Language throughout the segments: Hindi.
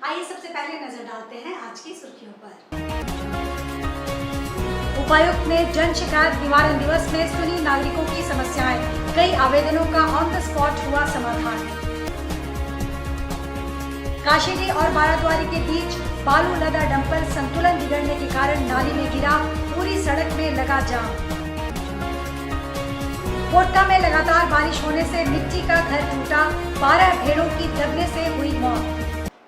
आइए सबसे पहले नजर डालते हैं आज की सुर्खियों पर। उपायुक्त ने जन शिकायत निवारण दिवस में सुनी नागरिकों की समस्याएं, कई आवेदनों का ऑन द स्पॉट हुआ समाधान। काशीडीह और बाराद्वारी के बीच बालू लदा डंपर संतुलन बिगड़ने के कारण नाली में गिरा, पूरी सड़क में लगा जाम। कोटका में लगातार बारिश होने से मिट्टी का घर टूटा, 12 भेड़ों की दबने से हुई मौत।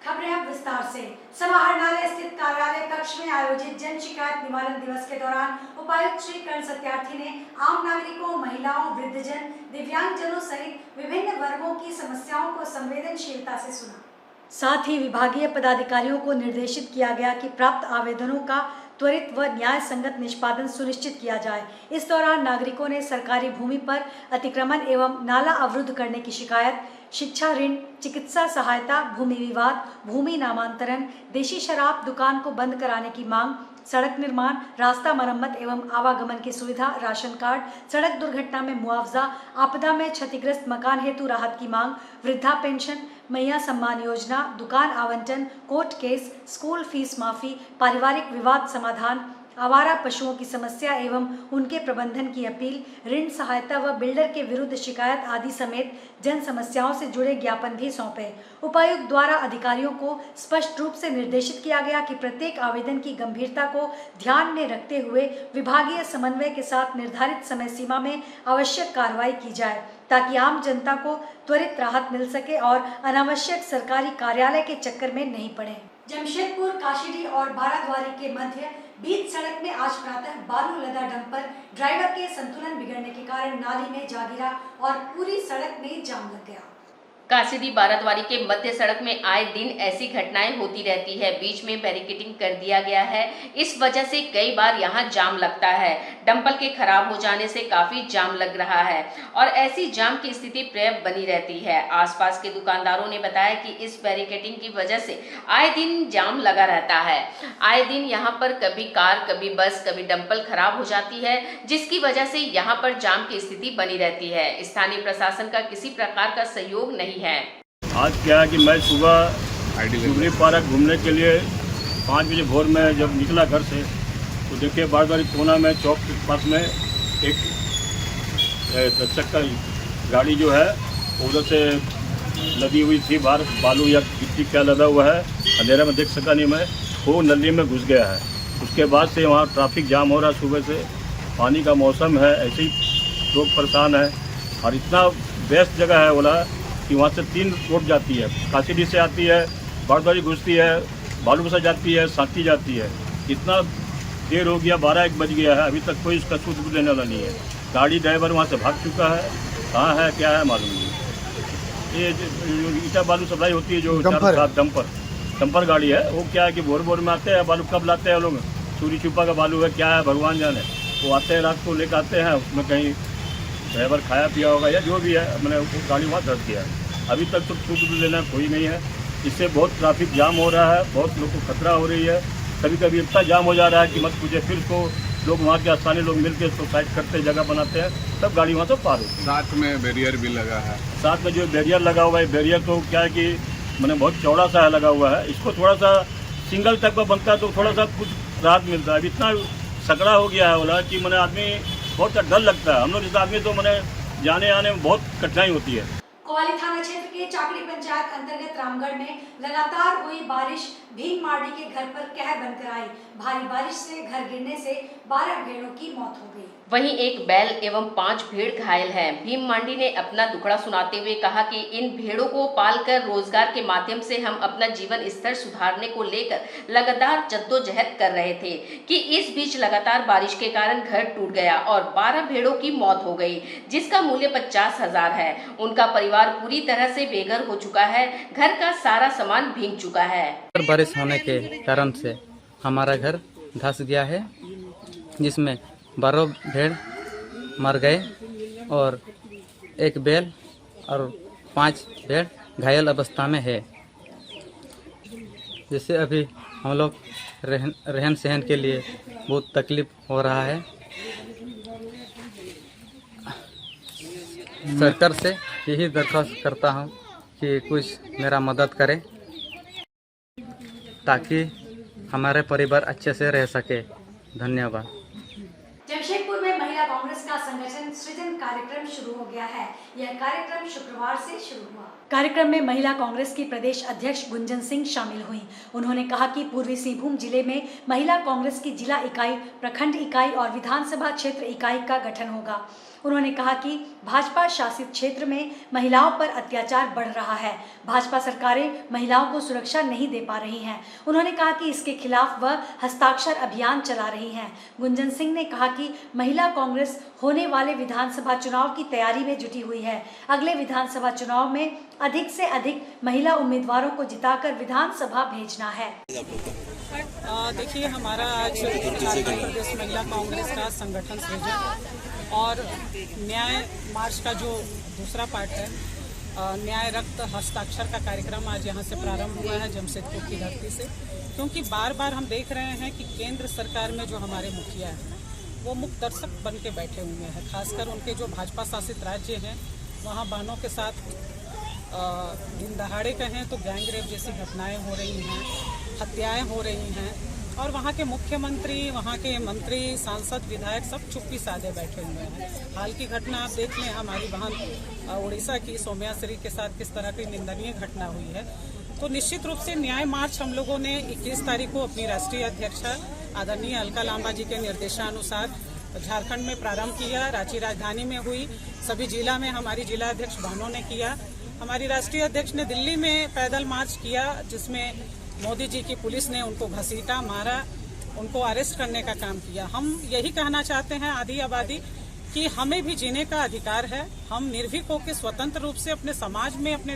खबरें अब विस्तार से। समाहरणालय स्थित कार्यालय कक्ष में आयोजित जन शिकायत निवारण दिवस के दौरान उपायुक्त श्री कर्ण सत्यार्थी ने आम नागरिकों, महिलाओं, वृद्धजन, दिव्यांगजनों सहित विभिन्न वर्गों की समस्याओं को संवेदनशीलता से सुना। साथ ही विभागीय पदाधिकारियों को निर्देशित किया गया कि प्राप्त आवेदनों का त्वरित व न्याय संगत निष्पादन सुनिश्चित किया जाए। इस दौरान नागरिकों ने सरकारी भूमि पर अतिक्रमण एवं नाला अवरुद्ध करने की शिकायत, शिक्षा ऋण, चिकित्सा सहायता, भूमि विवाद, भूमि नामांतरण, देशी शराब दुकान को बंद कराने की मांग, सड़क निर्माण, रास्ता मरम्मत एवं आवागमन की सुविधा, राशन कार्ड, सड़क दुर्घटना में मुआवजा, आपदा में क्षतिग्रस्त मकान हेतु राहत की मांग, वृद्धा पेंशन, मैया सम्मान योजना, दुकान आवंटन, कोर्ट केस, स्कूल फीस माफी, पारिवारिक विवाद समाधान, आवारा पशुओं की समस्या एवं उनके प्रबंधन की अपील, ऋण सहायता व बिल्डर के विरुद्ध शिकायत आदि समेत जन समस्याओं से जुड़े ज्ञापन भी सौंपे। उपायुक्त द्वारा अधिकारियों को स्पष्ट रूप से निर्देशित किया गया कि प्रत्येक आवेदन की गंभीरता को ध्यान में रखते हुए विभागीय समन्वय के साथ निर्धारित समय सीमा में आवश्यक कार्रवाई की जाए, ताकि आम जनता को त्वरित राहत मिल सके और अनावश्यक सरकारी कार्यालय के चक्कर में नहीं पड़े। जमशेदपुर, काशीडीह और बाराद्वारी के मध्य बीच सड़क में आज प्रातः बालू लदा डंपर ड्राइवर के संतुलन बिगड़ने के कारण नाली में जा गिरा और पूरी सड़क में जाम लग गया। काशीडीह बाराद्वारी के मध्य सड़क में आए दिन ऐसी घटनाएं होती रहती है। बीच में बैरिकेडिंग कर दिया गया है, इस वजह से कई बार यहां जाम लगता है। डंपर के खराब हो जाने से काफी जाम लग रहा है और ऐसी जाम की स्थिति प्राय बनी रहती है। आसपास के दुकानदारों ने बताया कि इस बैरिकेडिंग की वजह से आए दिन जाम लगा रहता है। आए दिन यहाँ पर कभी कार, कभी बस, कभी डंपर खराब हो जाती है, जिसकी वजह से यहाँ पर जाम की स्थिति बनी रहती है। स्थानीय प्रशासन का किसी प्रकार का सहयोग नहीं है। आज क्या है कि मैं सुबह जुबली पार्क घूमने के लिए 5 बजे भोर में जब निकला घर से, तो देखिए बाराद्वारी कोना में चौक के पास में एक 10 चक्का गाड़ी जो है उधर से लदी हुई थी, बाहर बालू या गिट्टी क्या लदा हुआ है, अंधेरा में देख सका नहीं मैं, वो नली में घुस गया है। उसके बाद से वहाँ ट्रैफिक जाम हो रहा है। सुबह से पानी का मौसम है, ऐसे ही लोग परेशान है और इतना बेस्ट जगह है बोला कि वहाँ से 3 रोड जाती है, काशीडीह से आती है, बाराद्वारी घुसती है, बालूबसा जाती है, सांची जाती है। इतना देर हो गया, 12-1 बज गया है, अभी तक कोई उसका सूत्र देने वाला नहीं है। गाड़ी ड्राइवर वहाँ से भाग चुका है, कहाँ है क्या है मालूम नहीं। ये ईटा बालू सप्लाई होती है जो डंपर गाड़ी है, वो क्या है कि भोर भोर में आते हैं, बालू कब लाते हैं लोग, चोरी छुपा का बालू है क्या है भगवान जाने। वो आते हैं, रात को लेकर आते हैं, उसमें कहीं ड्राइवर खाया पिया होगा या जो भी है, मैंने वो गाड़ी वहाँ धर दिया है। अभी तक तो छूट लेना कोई नहीं है। इससे बहुत ट्रैफिक जाम हो रहा है, बहुत लोग को खतरा हो रही है। कभी कभी इतना जाम हो जा रहा है कि मत पूछे, फिर उसको लोग वहाँ के स्थानीय लोग मिलकर उसको साइड करते, जगह बनाते हैं, तब गाड़ी वहाँ से पार होती है। साथ में बैरियर भी लगा है। साथ में जो बैरियर लगा हुआ है, बैरियर तो क्या है कि मैंने बहुत चौड़ा सा लगा हुआ है, इसको थोड़ा सा सिंगल टाइप का बनता है तो थोड़ा सा कुछ राहत मिलता है। इतना सकड़ा हो गया है बोला कि मैंने आदमी बहुत डर लगता है। हम लोग इस आदमी तो मैंने जाने आने में बहुत कठिनाई होती है। कोवाली थाना क्षेत्र के चाकड़ी पंचायत अंतर्गत रामगढ़ में लगातार हुई बारिश भीम मार्डी के घर पर कहर बनकर आई। भारी बारिश से घर गिरने से 12 भेड़ों की मौत हो गई। वहीं एक बैल एवं 5 भेड़ घायल हैं। भीम मांडी ने अपना दुखड़ा सुनाते हुए कहा कि इन भेड़ों को पालकर रोजगार के माध्यम से हम अपना जीवन स्तर सुधारने को लेकर लगातार जद्दोजहद कर रहे थे कि इस बीच लगातार बारिश के कारण घर टूट गया और 12 भेड़ों की मौत हो गई, जिसका मूल्य 50,000 है। उनका परिवार पूरी तरह से बेघर हो चुका है, घर का सारा सामान भीग चुका है। बारिश होने के कारण से हमारा घर धंस गया है, जिसमें 12 भेड़ मर गए और एक बैल और 5 भेड़ घायल अवस्था में है। जिससे अभी हम लोग रहन सहन के लिए बहुत तकलीफ हो रहा है। सरकार से यही दरख्वास्त करता हूँ कि कुछ मेरा मदद करे। ताकि हमारे परिवार अच्छे से रह सके। धन्यवाद। जमशेदपुर में महिला कांग्रेस का संगठन सृजन कार्यक्रम शुरू हो गया है। यह कार्यक्रम शुक्रवार से शुरू हुआ। कार्यक्रम में महिला कांग्रेस की प्रदेश अध्यक्ष गुंजन सिंह शामिल हुई। उन्होंने कहा कि पूर्वी सिंहभूम जिले में महिला कांग्रेस की जिला इकाई, प्रखंड इकाई और विधानसभा क्षेत्र इकाई का गठन होगा। उन्होंने कहा कि भाजपा शासित क्षेत्र में महिलाओं पर अत्याचार बढ़ रहा है। भाजपा सरकारें महिलाओं को सुरक्षा नहीं दे पा रही हैं। उन्होंने कहा कि इसके खिलाफ वह हस्ताक्षर अभियान चला रही हैं। गुंजन सिंह ने कहा कि महिला कांग्रेस होने वाले विधानसभा चुनाव की तैयारी में जुटी हुई है। अगले विधानसभा चुनाव में अधिक से अधिक महिला उम्मीदवारों को जिताकर विधानसभा भेजना है। देखिए, हमारा आज झारखंड प्रदेश महिला कांग्रेस का संगठन सृजन और न्याय मार्च का जो दूसरा पार्ट है, न्याय रक्त हस्ताक्षर का कार्यक्रम आज यहाँ से प्रारंभ हुआ है जमशेदपुर की धरती से। क्योंकि बार बार हम देख रहे हैं कि केंद्र सरकार में जो हमारे मुखिया हैं वो मुख्य दर्शक बन के बैठे हुए हैं। खासकर उनके जो भाजपा शासित राज्य हैं वहाँ बहनों के साथ दिन दहाड़े कहें तो गैंग रेप जैसी घटनाएं हो रही हैं, हत्याएं हो रही हैं और वहाँ के मुख्यमंत्री, वहाँ के मंत्री, सांसद, विधायक सब चुप्पी साधे बैठे हुए हैं। हाल की घटना आप देख लें, हमारी बहन उड़ीसा की सौम्याश्री के साथ किस तरह की निंदनीय घटना हुई है। तो निश्चित रूप से न्याय मार्च हम लोगों ने 21 तारीख को अपनी राष्ट्रीय अध्यक्षा आदरणीय अलका लांबा जी के निर्देशानुसार झारखंड में प्रारंभ किया। रांची राजधानी में हुई, सभी जिला में हमारी जिला अध्यक्ष बहनों ने किया। हमारी राष्ट्रीय अध्यक्ष ने दिल्ली में पैदल मार्च किया, जिसमें मोदी जी की पुलिस ने उनको घसीटा, मारा, उनको अरेस्ट करने का काम किया। हम यही कहना चाहते हैं आदि आबादी कि हमें भी जीने का अधिकार है। हम निर्भीक होकर स्वतंत्र रूप से अपने समाज में अपने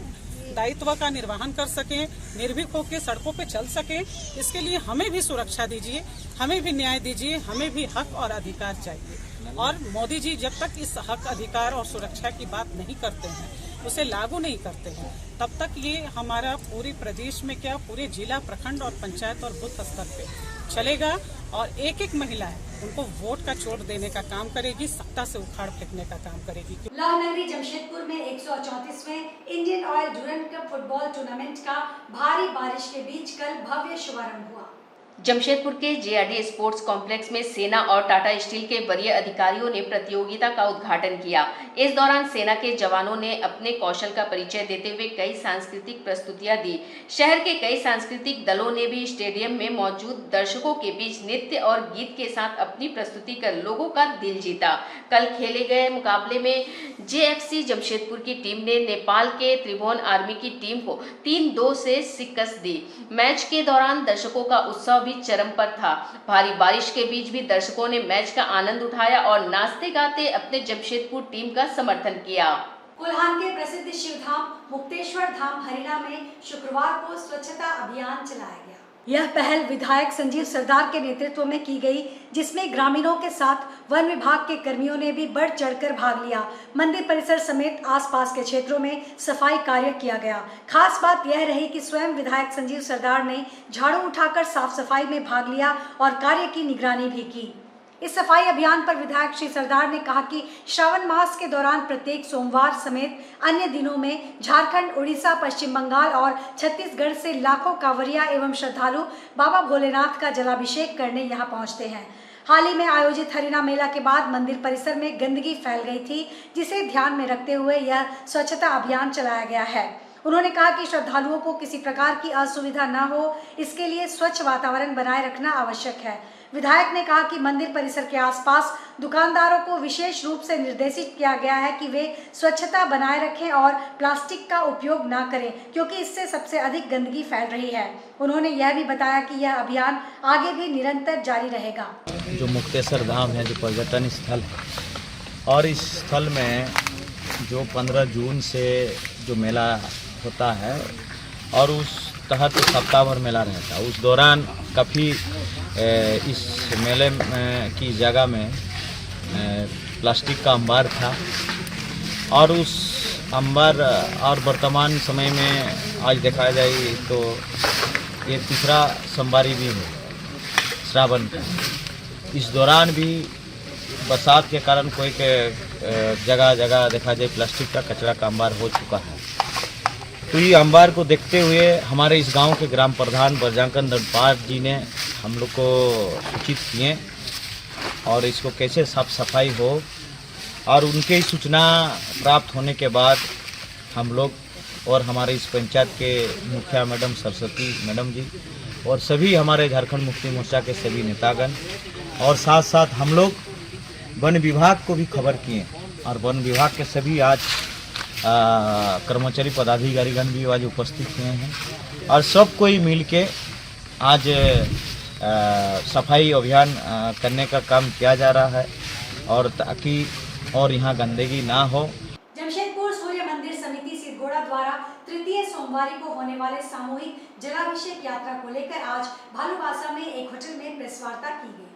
दायित्व का निर्वहन कर सकें, निर्भीक होकर सड़कों पे चल सकें। इसके लिए हमें भी सुरक्षा दीजिए, हमें भी न्याय दीजिए, हमें भी हक और अधिकार चाहिए। और मोदी जी जब तक इस हक, अधिकार और सुरक्षा की बात नहीं करते हैं, उसे लागू नहीं करते हैं, तब तक ये हमारा पूरी प्रदेश में क्या पूरे जिला, प्रखंड और पंचायत और बूथ स्तर पे चलेगा। और एक एक महिला है उनको वोट का चोट देने का काम करेगी, सत्ता से उखाड़ फेंकने का काम करेगी। लौह नगरी जमशेदपुर में 134वें Indian Oil Durand Cup football tournament का भारी बारिश के बीच कल भव्य शुभारंभ हुआ। जमशेदपुर के जेआरडी स्पोर्ट्स कॉम्प्लेक्स में सेना और टाटा स्टील के वरीय अधिकारियों ने प्रतियोगिता का उद्घाटन किया। इस दौरान सेना के जवानों ने अपने कौशल का परिचय देते हुए कई सांस्कृतिक प्रस्तुतियां दी। शहर के कई सांस्कृतिक दलों ने भी स्टेडियम में मौजूद दर्शकों के बीच नृत्य और गीत के साथ अपनी प्रस्तुति कर लोगों का दिल जीता। कल खेले गए मुकाबले में जेएफसी जमशेदपुर की टीम ने नेपाल के त्रिभुवन आर्मी की टीम को 3-2 से शिकस्त दी। मैच के दौरान दर्शकों का उत्साह भी चरम पर था। भारी बारिश के बीच भी दर्शकों ने मैच का आनंद उठाया और नाचते गाते अपने जमशेदपुर टीम का समर्थन किया। कोल्हान के प्रसिद्ध शिवधाम मुक्तेश्वर धाम हरिणा में शुक्रवार को स्वच्छता अभियान चलाया गया। यह पहल विधायक संजीव सरदार के नेतृत्व में की गई, जिसमें ग्रामीणों के साथ वन विभाग के कर्मियों ने भी बढ़ चढ़कर भाग लिया। मंदिर परिसर समेत आसपास के क्षेत्रों में सफाई कार्य किया गया। खास बात यह रही कि स्वयं विधायक संजीव सरदार ने झाड़ू उठाकर साफ सफाई में भाग लिया और कार्य की निगरानी भी की। इस सफाई अभियान पर विधायक श्री सरदार ने कहा कि श्रावण मास के दौरान प्रत्येक सोमवार समेत अन्य दिनों में झारखंड, उड़ीसा, पश्चिम बंगाल और छत्तीसगढ़ से लाखों कांवरिया एवं श्रद्धालु बाबा भोलेनाथ का जलाभिषेक करने यहाँ पहुँचते हैं। हाल ही में आयोजित हरिणा मेला के बाद मंदिर परिसर में गंदगी फैल गई थी, जिसे ध्यान में रखते हुए यह स्वच्छता अभियान चलाया गया है। उन्होंने कहा कि श्रद्धालुओं को किसी प्रकार की असुविधा न हो, इसके लिए स्वच्छ वातावरण बनाए रखना आवश्यक है। विधायक ने कहा कि मंदिर परिसर के आसपास दुकानदारों को विशेष रूप से निर्देशित किया गया है कि वे स्वच्छता बनाए रखें और प्लास्टिक का उपयोग न करें, क्योंकि इससे सबसे अधिक गंदगी फैल रही है। उन्होंने यह भी बताया कि यह अभियान आगे भी निरंतर जारी रहेगा। जो मुक्तेश्वर धाम है, जो पर्यटन स्थल है, और इस स्थल में जो 15 जून से जो मेला होता है और उस तहत सप्ताह भर मेला रहता है। उस दौरान काफ़ी इस मेले की जगह में प्लास्टिक का अंबार था और उस अंबार और वर्तमान समय में आज देखा जाए तो ये तीसरा सोमवारी भी है श्रावण का। इस दौरान भी बरसात के कारण कोई जगह जगह देखा जाए प्लास्टिक का कचरा का अंबार हो चुका है। तो ये अंबार को देखते हुए हमारे इस गांव के ग्राम प्रधान ब्रजांकन दंडपाल जी ने हम लोग को सूचित किए और इसको कैसे साफ सफाई हो, और उनके सूचना प्राप्त होने के बाद हम लोग और हमारे इस पंचायत के मुखिया मैडम सरस्वती मैडम जी और सभी हमारे झारखंड मुक्ति मोर्चा के सभी नेतागण और साथ साथ हम लोग वन विभाग को भी खबर किए और वन विभाग के सभी आज कर्मचारी पदाधिकारीगण भी आज उपस्थित हुए हैं और सब कोई मिल के आज सफाई अभियान करने का काम किया जा रहा है और ताकि और यहाँ गंदगी ना हो। जमशेदपुर सूर्य मंदिर समिति सिरगोड़ा द्वारा तृतीय सोमवारी को होने वाले सामूहिक जलाभिषेक यात्रा को लेकर आज भालूबासा में एक होटल में प्रेस वार्ता की गई।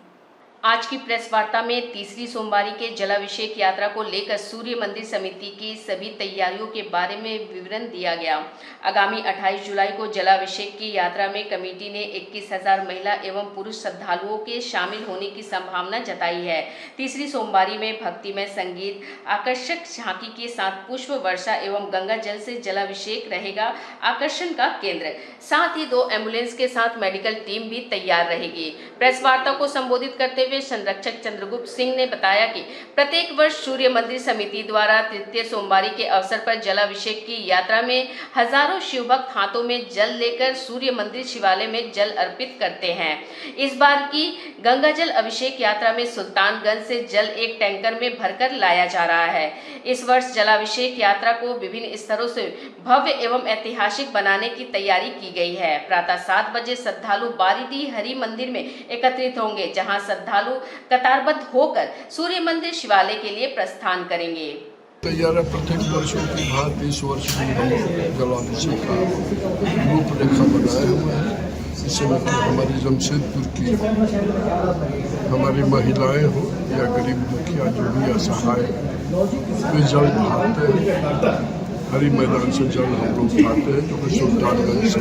आज की प्रेस वार्ता में तीसरी सोमवारी के जलाभिषेक यात्रा को लेकर सूर्य मंदिर समिति की सभी तैयारियों के बारे में विवरण दिया गया। आगामी 28 जुलाई को जलाभिषेक की यात्रा में कमेटी ने 21,000 महिला एवं पुरुष श्रद्धालुओं के शामिल होने की संभावना जताई है। तीसरी सोमवारी में भक्तिमय संगीत, आकर्षक झांकी के साथ पुष्प वर्षा एवं गंगा जल से जलाभिषेक रहेगा आकर्षण का केंद्र। साथ ही 2 एम्बुलेंस के साथ मेडिकल टीम भी तैयार रहेगी। प्रेस वार्ता को संबोधित करते हुए संरक्षक चंद्रगुप्त सिंह ने बताया कि प्रत्येक वर्ष सूर्य मंदिर समिति द्वारा तृतीय सोमवारी के अवसर पर जलाभिषेक की यात्रा में हजारों शिवभक्त हाथों में जल लेकर सूर्य मंदिर शिवालय में जल अर्पित करते हैं। इस बार की गंगा जल अभिषेक यात्रा में सुल्तानगंज से जल एक टैंकर में भरकर लाया जा रहा है। इस वर्ष जलाभिषेक यात्रा को विभिन्न स्तरों से भव्य एवं ऐतिहासिक बनाने की तैयारी की गई है। प्रातः 7 बजे श्रद्धालु बारीडीह हरि मंदिर में एकत्रित होंगे, जहां श्रद्धालु कतारबद्ध होकर सूर्य मंदिर शिवालय के लिए प्रस्थान करेंगे। तैयारी प्रत्येक वर्षों की भांति इस वर्ष भी हम जलाभिषेक का रूपरेखा बनाए हुए हैं। इसमें हमारी जमशेदपुर की हमारी महिलाएं हो या गरीब दुखिया जो भी असहाय वे जल ढालते हैं। हरी मैदान से जल हम लोग उठाते हैं, जो कि सुल्तानगंज से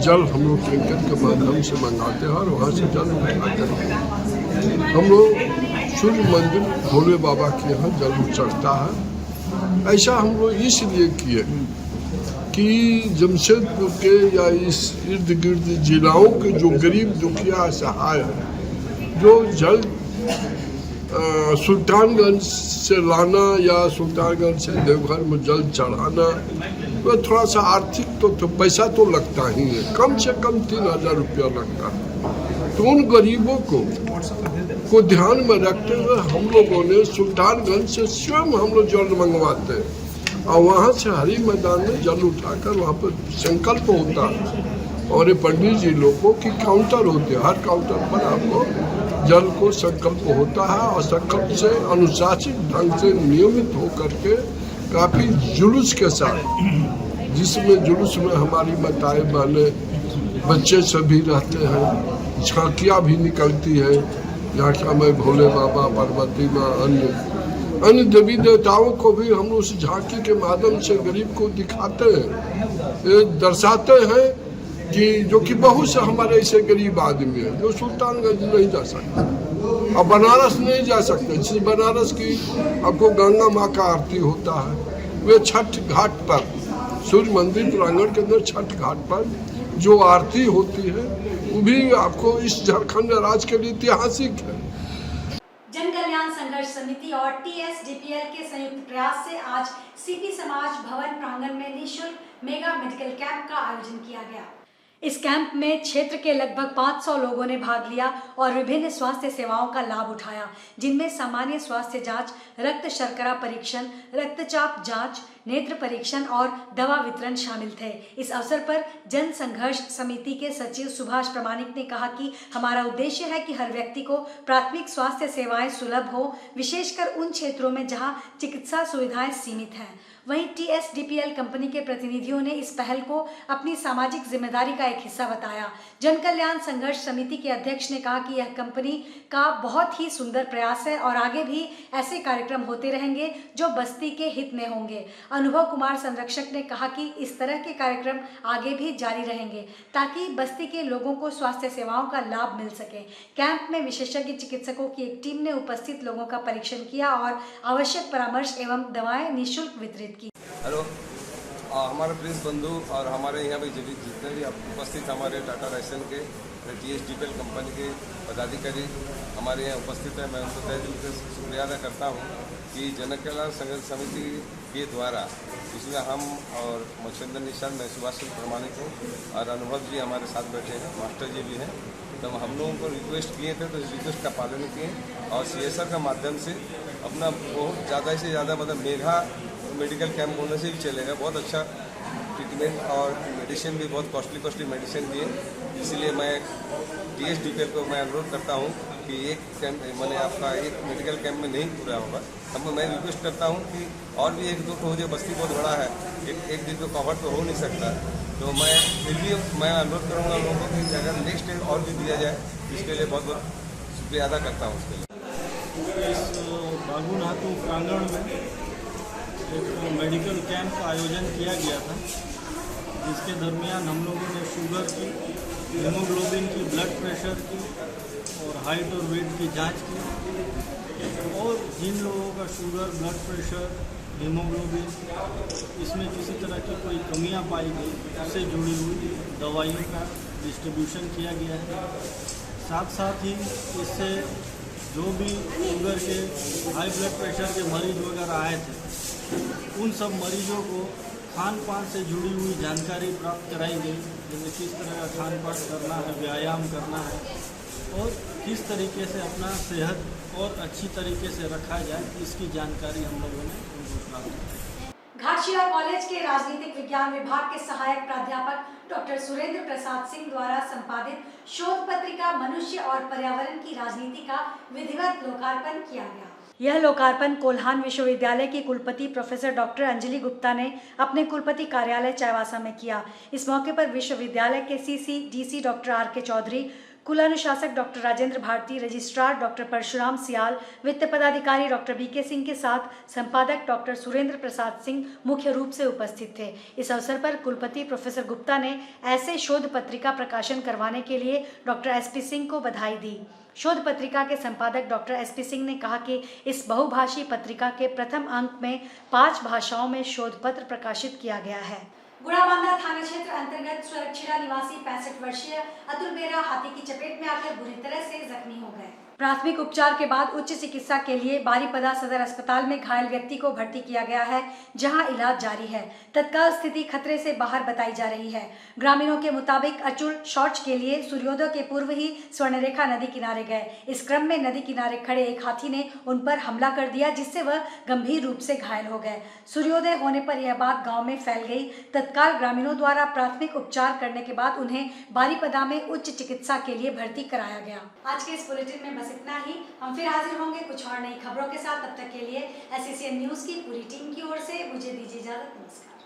जल हम लोग टैंकर के माध्यम से मंगाते हैं और वहाँ से जल उठा कर हम लोग सूर्य मंदिर भोले बाबा के यहाँ जल चढ़ता है। ऐसा हम लोग इसलिए किए कि जमशेदपुर के या इस इर्द गिर्द जिलाओं के जो गरीब दुखिया असहाय है, जो जल सुल्तानगंज से लाना या सुल्तानगंज से देवघर में जल चढ़ाना, तो थोड़ा सा आर्थिक तो पैसा तो लगता ही है, कम से कम 3,000 रुपया लगता है। तो उन गरीबों को ध्यान में रखते हुए हम लोगों ने सुल्तानगंज से स्वयं हम लोग जल मंगवाते हैं और वहाँ से हरी मैदान में जल उठाकर वहाँ पर संकल्प होता है और ये पंडित जी लोगों की काउंटर होते हैं, हर काउंटर पर आपको जल को संकल्प होता है और संकल्प से अनुशासित ढंग से नियमित होकर के काफ़ी जुलूस के साथ, जिसमें जुलूस में हमारी माताएं बहने बच्चे सभी रहते हैं, झांकियाँ भी निकलती है। झांकियाँ में भोले बाबा, पार्वती माँ, अन्य देवी देवताओं को भी हम उस झांकी के माध्यम से गरीब को दिखाते हैं, दर्शाते हैं कि जो कि बहुत से हमारे ऐसे गरीब आदमी हैं जो सुल्तानगंज नहीं जा सकते और बनारस नहीं जा सकते। जिस बनारस की आपको गंगा माँ का आरती होता है, वे छठ घाट पर सूर्य मंदिर प्रांगण के अंदर छठ घाट पर जो आरती होती है वो भी आपको इस झारखंड राज्य के लिए ऐतिहासिक है। जन कल्याण संघर्ष समिति और TSDPL के संयुक्त प्रयास से आज सीपी समाज भवन प्रांगण में निःशुल्क मेगा मेडिकल कैंप का आयोजन किया गया। इस कैंप में क्षेत्र के लगभग 500 लोगों ने भाग लिया और विभिन्न स्वास्थ्य सेवाओं का लाभ उठाया, जिनमें सामान्य स्वास्थ्य जांच, रक्त शर्करा परीक्षण, रक्तचाप जांच, नेत्र परीक्षण और दवा वितरण शामिल थे। इस अवसर पर जन संघर्ष समिति के सचिव सुभाष प्रमाणिक ने कहा कि हमारा उद्देश्य है कि हर व्यक्ति को प्राथमिक स्वास्थ्य सेवाएं सुलभ हो, विशेषकर उन क्षेत्रों में जहां चिकित्सा सुविधाएं सीमित हैं। वहीं TSDPL कंपनी के प्रतिनिधियों ने इस पहल को अपनी सामाजिक जिम्मेदारी का एक हिस्सा बताया। जन कल्याण संघर्ष समिति के अध्यक्ष ने कहा कि यह कंपनी का बहुत ही सुंदर प्रयास है और आगे भी ऐसे कार्यक्रम होते रहेंगे जो बस्ती के हित में होंगे। अनुभव कुमार संरक्षक ने कहा कि इस तरह के कार्यक्रम आगे भी जारी रहेंगे ताकि बस्ती के लोगों को स्वास्थ्य सेवाओं का लाभ मिल सके। कैंप में विशेषज्ञ चिकित्सकों की एक टीम ने उपस्थित लोगों का परीक्षण किया और आवश्यक परामर्श एवं दवाएं निःशुल्क वितरित की। हेलो, हमारे प्रिंस बंधु और हमारे यहाँ भी जितने भी उपस्थित हमारे टाटा राइसन के TSDPL कंपनी के पदाधिकारी हमारे यहाँ उपस्थित है, मैं उनको तहे दिल से शुक्रिया अदा करता हूँ कि जनक कल्याण संघर्ष समिति के द्वारा इसमें हम और मच्छिंदर निशान, मैं सुभाष चंद्र प्रमाणिक हूँ और अनुभव जी हमारे साथ बैठे हैं, मास्टर जी भी हैं। तो हम लोगों को रिक्वेस्ट किए थे तो इस रिक्वेस्ट का पालन किए और CSR का माध्यम से अपना बहुत ज़्यादा से ज़्यादा मतलब मेघा मेडिकल कैंप होने से भी चलेगा। बहुत अच्छा ट्रीटमेंट और मेडिसिन भी बहुत कॉस्टली मेडिसिन दिए। इसलिए मैं TSDPL को मैं अनुरोध करता हूँ कि एक कैंप मैंने आपका एक मेडिकल कैंप में नहीं पूरा होगा, तब मैं रिक्वेस्ट करता हूँ कि और भी 1-2 हो जाए। बस्ती बहुत बड़ा है, एक दिन में कवर तो हो नहीं सकता, तो मैं फिर भी मैं अनुरोध करूँगा लोगों को कि अगर नेक्स्ट डे और भी दिया जाए, इसके लिए बहुत बहुत शुक्रिया अदा करता हूँ। उसके लिए इस बागुनाथू प्रांगण में एक मेडिकल कैंप का आयोजन किया गया था, जिसके दरमियान हम लोगों ने शुगर की, हीमोग्लोबिन की, ब्लड प्रेशर की और हाइट और वेट की जांच की। और जिन लोगों का शुगर, ब्लड प्रेशर, हीमोग्लोबिन इसमें किसी तरह की कोई कमियां पाई गई, उससे जुड़ी हुई दवाइयों का डिस्ट्रीब्यूशन किया गया है। साथ साथ ही इससे जो भी शुगर के, हाई ब्लड प्रेशर के मरीज वगैरह आए थे, उन सब मरीजों को खान पान से जुड़ी हुई जानकारी प्राप्त कराई गई, जैसे किस तरह का खान पान करना है, व्यायाम करना है और किस तरीके से अपना सेहत और अच्छी तरीके से रखा जाए, इसकी जानकारी हम लोगों ने उनको प्राप्त की। घाटशिला कॉलेज के राजनीतिक विज्ञान विभाग के सहायक प्राध्यापक डॉक्टर सुरेंद्र प्रसाद सिंह द्वारा संपादित शोध पत्रिका मनुष्य और पर्यावरण की राजनीति का विधिवत लोकार्पण किया गया। यह लोकार्पण कोल्हान विश्वविद्यालय की कुलपति प्रोफेसर डॉक्टर अंजलि गुप्ता ने अपने कुलपति कार्यालय चाईबासा में किया। इस मौके पर विश्वविद्यालय के CC/DC डॉक्टर RK चौधरी, कुलानुशासक doctor Rajendra Bharti, registrar doctor Parshuram Siyal, वित्त पदाधिकारी डॉक्टर BK सिंह के साथ संपादक डॉक्टर सुरेंद्र प्रसाद सिंह मुख्य रूप से उपस्थित थे। इस अवसर पर कुलपति प्रोफेसर गुप्ता ने ऐसे शोध पत्रिका प्रकाशन करवाने के लिए डॉक्टर SP सिंह को बधाई दी। शोध पत्रिका के संपादक डॉक्टर SP सिंह ने कहा कि इस बहुभाषी पत्रिका के प्रथम अंक में 5 भाषाओं में शोध पत्र प्रकाशित किया गया है। गुड़ाबांधा थाना क्षेत्र अंतर्गत सुरक्षिला निवासी 65 वर्षीय अतुल बेरा हाथी की चपेट में आकर बुरी तरह से जख्मी हो गए। प्राथमिक उपचार के बाद उच्च चिकित्सा के लिए बारीपदा सदर अस्पताल में घायल व्यक्ति को भर्ती किया गया है, जहां इलाज जारी है। तत्काल स्थिति खतरे से बाहर बताई जा रही है। ग्रामीणों के मुताबिक अचुल शौच के लिए सूर्योदय के पूर्व ही स्वर्णरेखा नदी किनारे गए। इस क्रम में नदी किनारे खड़े एक हाथी ने उन पर हमला कर दिया, जिससे वह गंभीर रूप से घायल हो गए। सूर्योदय होने पर यह बात गाँव में फैल गई। तत्काल ग्रामीणों द्वारा प्राथमिक उपचार करने के बाद उन्हें बारीपदा में उच्च चिकित्सा के लिए भर्ती कराया गया। आज के इस बुलेटिन में बस इतना ही। हम फिर हाजिर होंगे कुछ और नई खबरों के साथ। तब तक के लिए SCCN न्यूज की पूरी टीम की ओर से मुझे दीजिए इजाजत। नमस्कार।